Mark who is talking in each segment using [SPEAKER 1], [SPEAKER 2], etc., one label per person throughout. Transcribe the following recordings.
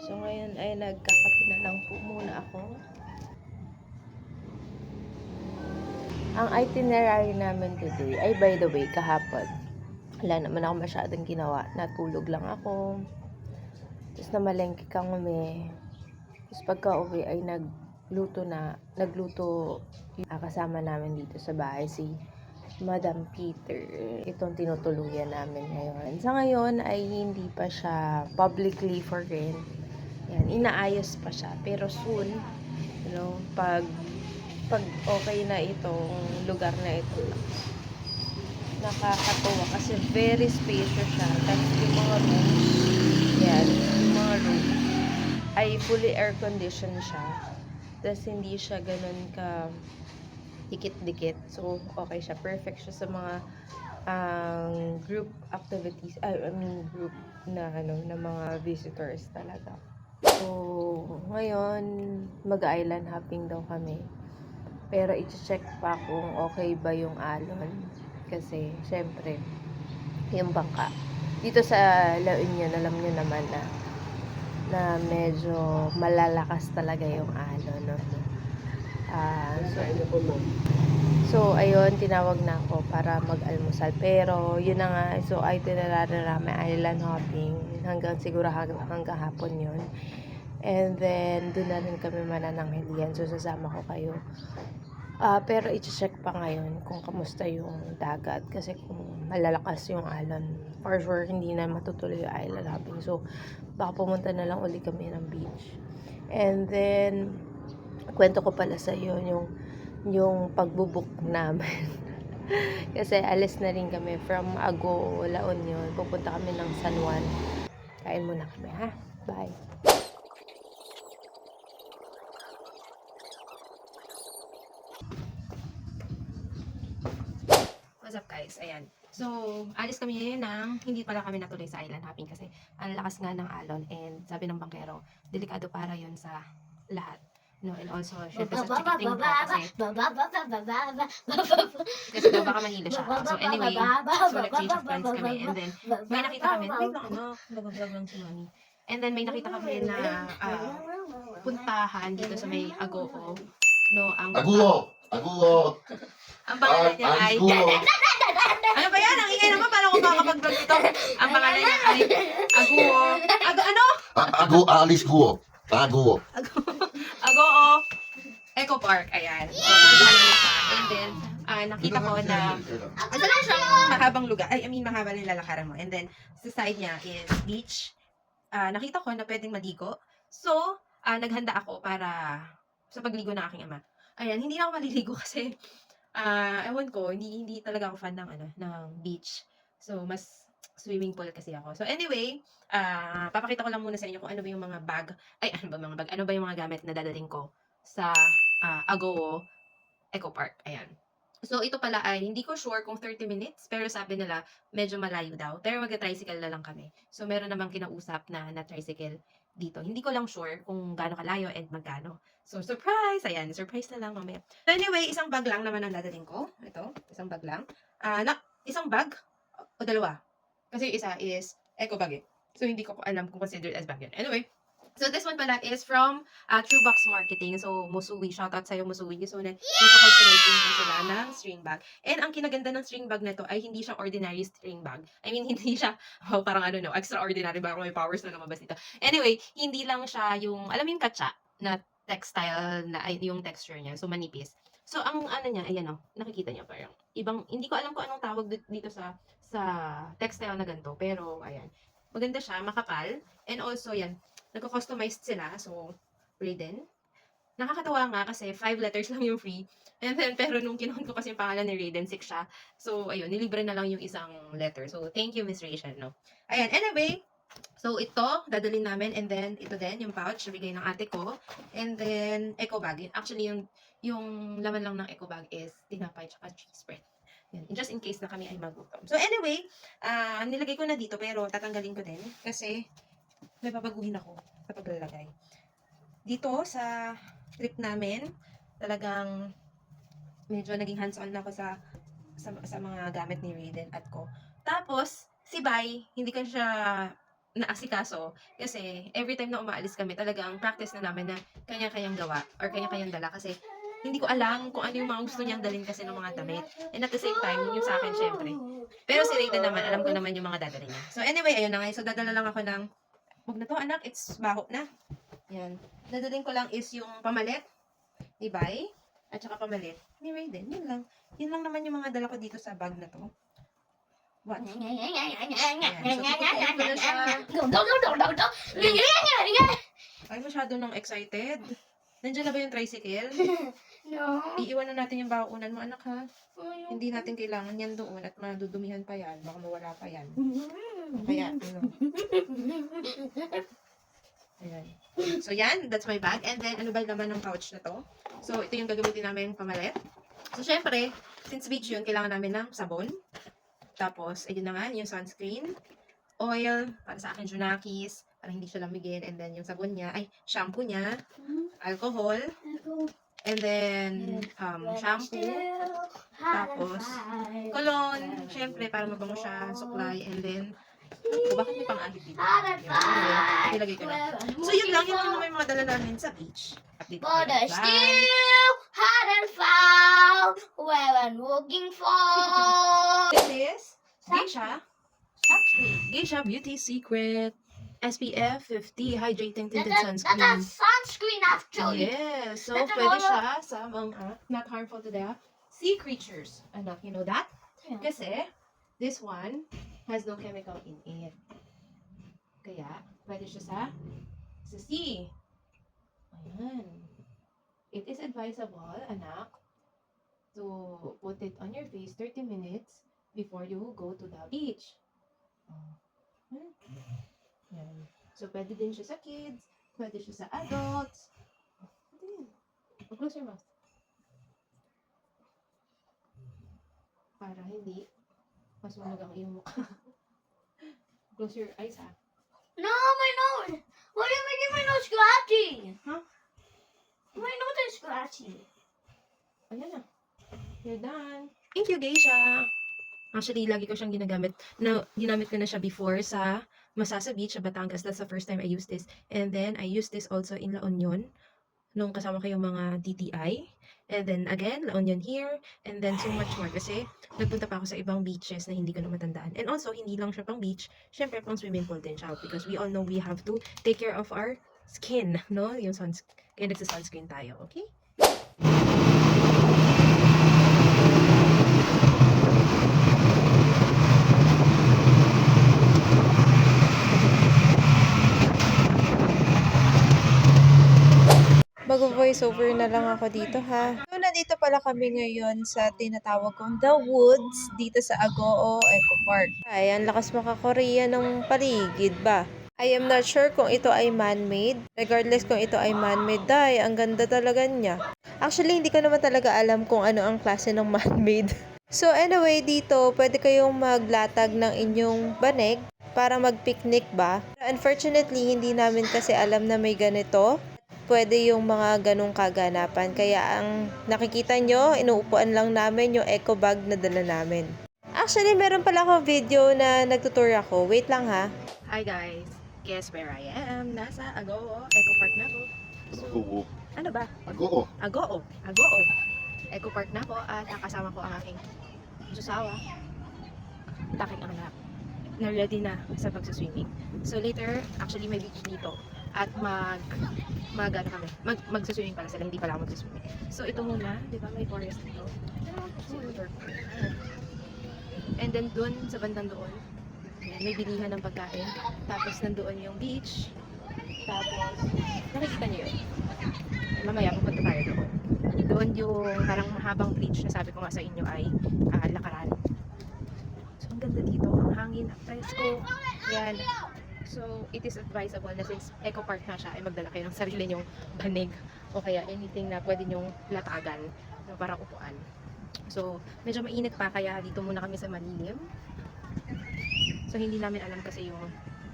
[SPEAKER 1] So ngayon ay nagkakape na lang po muna ako. Ang itinerary namin today ay, by the way, kahapon. Wala naman ako masyadong ginawa. Natulog lang ako. Tapos namalengke kami. Tapos pagka uwi ay nagluto kasama namin dito sa bahay si Madam Peter. Itong tinutuluyan namin ngayon. Sa ngayon ay hindi pa siya publicly for rent. Yan, inaayos pa siya. Pero soon, pag okay na itong lugar na ito, nakakatuwa kasi very spacious siya. Tapos yung mga rooms, yung mga rooms ay fully air conditioned siya. Tapos hindi siya ganun ka dikit-dikit. So, okay siya. Perfect siya sa mga group activities. Group na mga visitors talaga. So, ngayon, mag-island hopping daw kami. Pero i-check pa kung okay ba yung alon. Kasi, syempre, yung bangka. Dito sa La Union, alam nyo naman na medyo malalakas talaga yung alon. No? So, ayun, tinawag na ako para mag-almusal. Pero, yun na nga. So, ay tinalala namin island hopping. Siguro hanggang hapon yun. And then, doon na rin kami manananghalian. So, sasama ko kayo. Pero i-check pa ngayon kung kamusta yung dagat. Kasi kung malalakas yung alon, for sure, hindi na matutuloy yung island hopping. So, baka pumunta na lang uli kami ng beach. And then, kwento ko pala sa iyo yung pagbubuk namin. Kasi alis na rin kami from Ago, La Union. Pupunta kami ng San Juan. Kain muna kami, ha? Bye. What's up, guys? Ayan. So, alis kami hindi pala kami natuloy sa island hopping kasi ang lakas nga ng alon and sabi ng bangkero, delikado para yun sa lahat. And also, syempre sa ticketing ko kasi daw baka manilo siya. So, anyway, so nag-change of plans kami and then may nakita kami, wait lang nag-vlog lang si Mami. And then may nakita kami na puntahan dito sa may Agoo.
[SPEAKER 2] Aguo!
[SPEAKER 1] Ang pangalan niya ay... Ano ba yan? Ang ingay naman, paano ko makakapag-vlog dito? Ang pangalan niya ay Aguo.
[SPEAKER 2] Alis Guo. Aguo.
[SPEAKER 1] Agoo Eco Park. Ayan. So, and then, nakita ko na asa lang siyang mahabang lugar. Mahaba ng lalakaran mo. And then, sa side niya is beach. Nakita ko na pwedeng maligo. So, naghanda ako para sa pagligo ng aking ama. Ayan, hindi na ako maliligo kasi ewan ko, hindi talaga ako fan ng beach. So, mas swimming pool kasi ako. So, anyway, papakita ko lang muna sa inyo kung ano ba yung mga bag. Ano ba yung mga gamit na dadaling ko sa Agoo Eco Park. Ayan. So, ito pala ay, hindi ko sure kung 30 minutes, pero sabi nila, medyo malayo daw. Pero mag-tricycle na lang kami. So, meron namang kinausap na tricycle dito. Hindi ko lang sure kung gaano kalayo and magkano. So, surprise! Ayan, surprise na lang mamaya. So, anyway, isang bag lang naman ang dadaling ko. Ito, isang bag lang. Isang bag o dalawa. Kasi yung isa is eco bag eh. So, hindi ko alam kung considered as bag yun. Anyway, so this one pala is from Truebox Marketing. So, Musui. Shoutout sa'yo, Musui. So, nagpa-customize din sila ng string bag. And ang kinaganda ng string bag na to ay hindi siya ordinary string bag. Hindi siya, parang extraordinary. Parang may powers na lumabas dito. Anyway, hindi lang siya yung, alam mo yung katsa na textile na yung texture niya. So, manipis. So, ang niya, ayan nakikita niya parang ibang, hindi ko alam kung anong tawag dito sa textile na ganito. Pero, ayan. Maganda siya, makapal. And also, yan, nagko-customized sila. So, Raiden. Nakakatawa nga kasi 5 letters lang yung free. And then, pero nung kinuha ko kasi yung pangalan ni Raiden, 6 siya. So, ayun, nilibre na lang yung isang letter. So, thank you, Miss Rachel, no? Ayan, anyway, so ito, dadalhin namin. And then, ito din, yung pouch, nabigay ng ate ko. And then, eco bag. Actually, yung laman lang ng eco bag is tinapay tsaka cheese spread. Yan, just in case na kami ay magutom. So, anyway, nilagay ko na dito pero tatanggalin ko din kasi may babaguhin ako sa paglalagay. Dito sa trip namin, talagang medyo naging hands-on na ako sa mga gamit ni Raiden at ko. Tapos, si Bai, hindi ko siya naasikaso kasi every time na umaalis kami, talagang practice na namin na kanya-kanyang gawa or kanya-kanyang dala kasi hindi ko alam kung ano yung mga gusto niyang dalhin kasi ng mga damit. And at the same time, yung sa akin, syempre. Pero si Raiden naman, alam ko naman yung mga dadalhin niya. So anyway, ayun na nga. So dadala lang ako ng, wag na to anak, it's baho na. Yan. Dadalhin ko lang is yung pamalit ni Bai at saka pamalit ni Raiden. Yun lang. Yun lang naman yung mga dala ko dito sa bag na to. What? Ayan. So, tututuin ko na siya. Ay, masyado nang excited. Nandiyan na ba yung tricycle?
[SPEAKER 3] No.
[SPEAKER 1] Iiwan na natin yung bakaunan mo, anak, ha? Hindi natin kailangan yan doon at madudumihan pa yan. Baka mawala pa yan. Kaya, ano. Ayan. So, yan. That's my bag. And then, ano ba naman ng pouch na to? So, ito yung gagamitin namin pamalit. So, syempre, since beach yun, kailangan namin ng sabon. Tapos, ayun na nga, yung sunscreen. Oil, para sa akin, Junakis, para hindi siya lamigin. And then, yung sabon niya, ay, shampoo niya. Alcohol. And then, shampoo. Tapos, cologne. Syempre, para mabango siya, suklay. And then, bakit may pang-agit dito? Yan, ilagay ko na. So, yun lang naman yung mga dala namin sa beach. Update ko
[SPEAKER 3] But
[SPEAKER 1] kayo.
[SPEAKER 3] I
[SPEAKER 1] Bye!
[SPEAKER 3] still hadn't found where I'm looking for.
[SPEAKER 1] This is Geisha. Geisha Beauty Secret. SPF 50 Hydrating Tinted
[SPEAKER 3] That's
[SPEAKER 1] Sunscreen.
[SPEAKER 3] sunscreen actually.
[SPEAKER 1] Yes. So,
[SPEAKER 3] That's
[SPEAKER 1] pwede
[SPEAKER 3] another-
[SPEAKER 1] siya sa mga not harmful to the sea creatures. Anak, you know that?
[SPEAKER 3] Yeah.
[SPEAKER 1] Kasi, this one has no chemical in it. Kaya, pwede siya sa sea. Ayan. It is advisable, anak, to put it on your face 30 minutes before you go to the beach. Oh. Yan. So, pwede din siya sa kids, pwede siya sa adults. Pwede din. Close your mouth. Para hindi masunog ang iyong mukha. Close your eyes, ha?
[SPEAKER 3] No, my nose. Why are you making my nose scratchy?
[SPEAKER 1] Huh?
[SPEAKER 3] My nose is scratchy.
[SPEAKER 1] Ayan na. You're done. Thank you, Geisha. Actually, lagi ko siyang ginagamit. Ginamit ko na siya before sa Masasa Beach sa Batangas. That's the first time I used this. And then, I used this also in La Union. Nung kasama ko yung mga DTI. And then, again, La Union here. And then, so much more. Kasi, nagpunta pa ako sa ibang beaches na hindi ko na matandaan. And also, hindi lang siya pang beach. Syempre, pang swimming pool din siya. Because we all know we have to take care of our skin. No? Yung kaya nagsa-sunscreen tayo. Okay? Mag-voiceover na lang ako dito, ha? So, nandito pala kami ngayon sa tinatawag kong The Woods dito sa Agoo Eco Park. Ay, ang lakas makakorea ng paligid ba? I am not sure kung ito ay man-made. Regardless kung ito ay man-made, dahil ang ganda talaga niya. Actually, hindi ko naman talaga alam kung ano ang klase ng man-made. So anyway, dito, pwede kayong maglatag ng inyong banig para mag-picnic ba. Unfortunately, hindi namin kasi alam na may ganito. Pwede yung mga ganong kaganapan. Kaya ang nakikita nyo, inuupuan lang namin yung eco bag na dala namin. Actually, meron pala akong video na nagtutour ako. Wait lang, ha. Hi guys. Guess where I am? Nasa Agoo Eco Park na ako. So,
[SPEAKER 2] Agoo.
[SPEAKER 1] ano ba?
[SPEAKER 2] Agoo.
[SPEAKER 1] Agoo. Eco Park na ako at nakasama ko ang aking susawa. Taking anak. Na ready na sa pagsaswimming. So later, actually may beach dito. At magsaswimming pala sila, hindi pala ako magsaswimming. So ito muna, di ba may forest dito. And then dun, sa bandang doon, ayan, may bilihan ng pagkain. Tapos nandoon yung beach. Tapos, nakikita niyo yun. Mamaya pupunta tayo doon. Doon yung parang mahabang bridge na sabi ko nga sa inyo ay lakaran. So, ang ganda dito. Ang hangin, ang presko. Yan. So, it is advisable na since eco park na siya, ay magdala kayo ng sarili nyong banig o kaya anything na pwede nyong latagan na parang upuan. So, medyo mainit pa kaya dito muna kami sa malilim. So, hindi namin alam kasi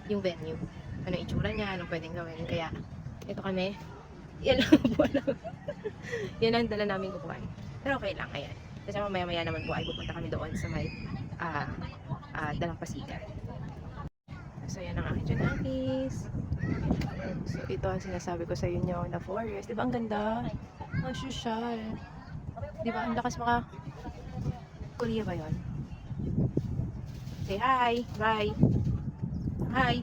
[SPEAKER 1] yung venue. Ano itsura niya, anong pwedeng gawin. Kaya, ito kami. Yan ang upuan lang. Yan ang dala naming upuan. Pero okay lang, ayan. Kasi mamaya-maya naman po ay pupunta kami doon sa may Dalampasigan. So, yan ang aking Janakis. So, ito ang sinasabi ko sa inyo na forest. Diba ang ganda? Ang social. Diba? Ang lakas maka... Korea ba yun? Say hi! Bye! Hi!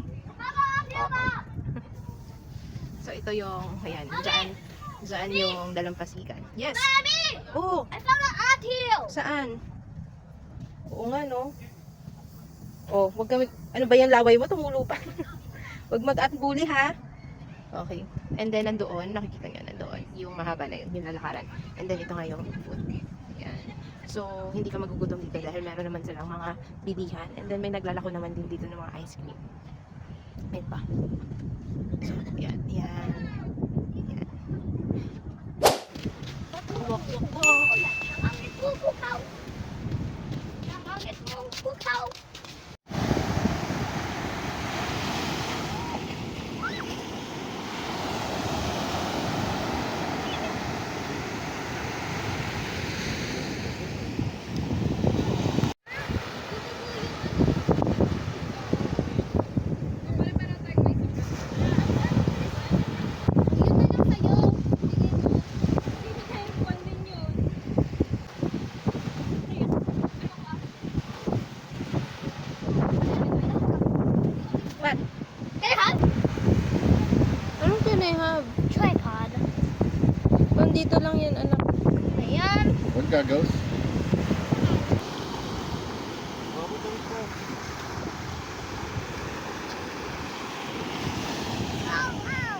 [SPEAKER 1] So, ito yung... Ayan. Diyan yung dalampasigan. Yes!
[SPEAKER 3] Mommy!
[SPEAKER 1] Oh!
[SPEAKER 3] I found an anthill!
[SPEAKER 1] Saan? Oo nga, no? Oh, wag ka ano ba yung laway mo? Tumulo pa. Wag mag-atbuli, ha? Okay. And then, nandoon, nakikita nyo, nandoon, yung mahaba na yun, yung lalakaran. And then, ito nga yung food. Yan. So, hindi ka magugutom dito dahil meron naman silang mga bilihan. And then, may naglalako naman din dito ng mga ice cream. Ayun pa. So, yan. Yan. Yan. Walk, walk, walk. What?
[SPEAKER 3] Can I have
[SPEAKER 1] Anong kinahab?
[SPEAKER 3] tripod?
[SPEAKER 1] Nandito lang yan, anak.
[SPEAKER 3] Ayan.
[SPEAKER 2] What goggles?
[SPEAKER 3] Ow, ow.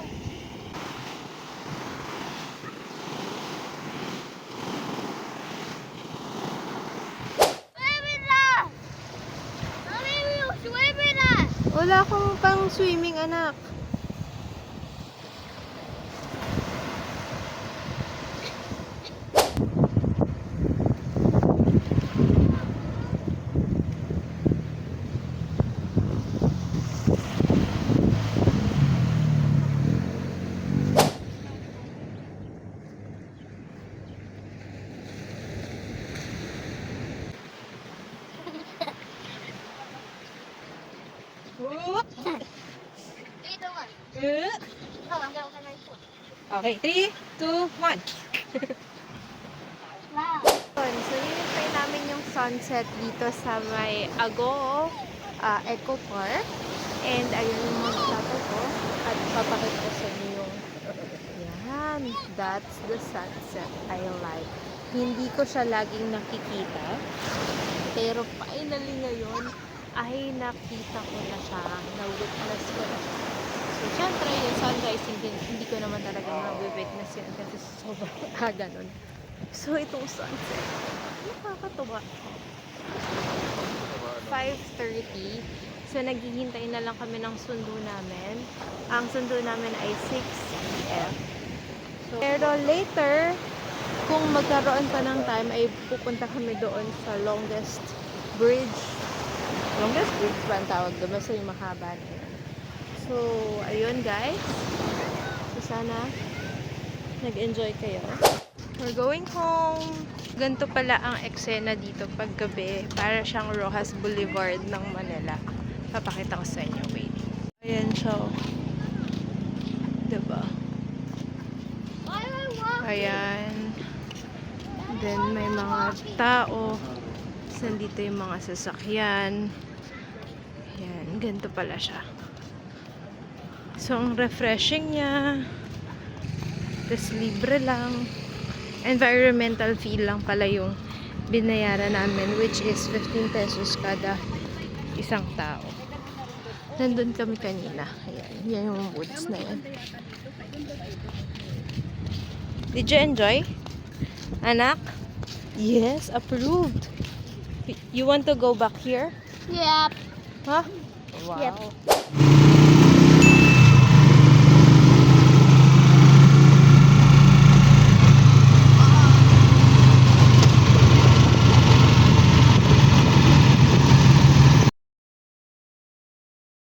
[SPEAKER 3] Swim in that! Mommy, we will swim in that!
[SPEAKER 1] Wala akong pang swimming, anak.
[SPEAKER 3] Either one.
[SPEAKER 1] Okay,
[SPEAKER 3] No, I'm gonna open my foot.
[SPEAKER 1] 3, 2, 1.
[SPEAKER 3] Wow.
[SPEAKER 1] So, hinintay namin yung sunset dito sa may Ago Eco Park. And ayun yung mga tato ko. At papakita ko sa inyo yung yan. That's the sunset I like. Hindi ko siya laging nakikita. Pero finally ngayon ay nakita ko na siya. Na-witness ko na siya. So, syempre, yung sunrise, hindi ko naman talaga na-witness yun kasi sobrang aga nun. So, itong sunset, nakakatuwa. 5:30. So, naghihintay na lang kami ng sundo namin. Ang sundo namin ay 6 p.m. So, pero later, kung magkaroon pa ng time, ay pupunta kami doon sa longest bridge. Longest bridge ba ang tawag doon? Basta yung mahaba na yun. So, ayun guys. So, sana nag-enjoy kayo. We're going home. Ganito pala ang eksena dito pag gabi. Para siyang Rojas Boulevard ng Manila. Papakita ko sa inyo. Wait. Ayan siya. Diba?
[SPEAKER 3] Why am I walking?
[SPEAKER 1] Ayan. Then, may mga tao. Nandito yung mga sasakyan. Ayan. Ganito pala siya. So, ang refreshing niya. Tapos, libre lang. Environmental fee lang pala yung binayaran namin, which is 15 pesos kada isang tao. Nandun kami kanina. Ayan. Yan yung woods na yan. Did you enjoy? Anak? Yes, approved. You want to go back here?
[SPEAKER 3] Yep.
[SPEAKER 1] Huh? Wow.
[SPEAKER 3] Yep.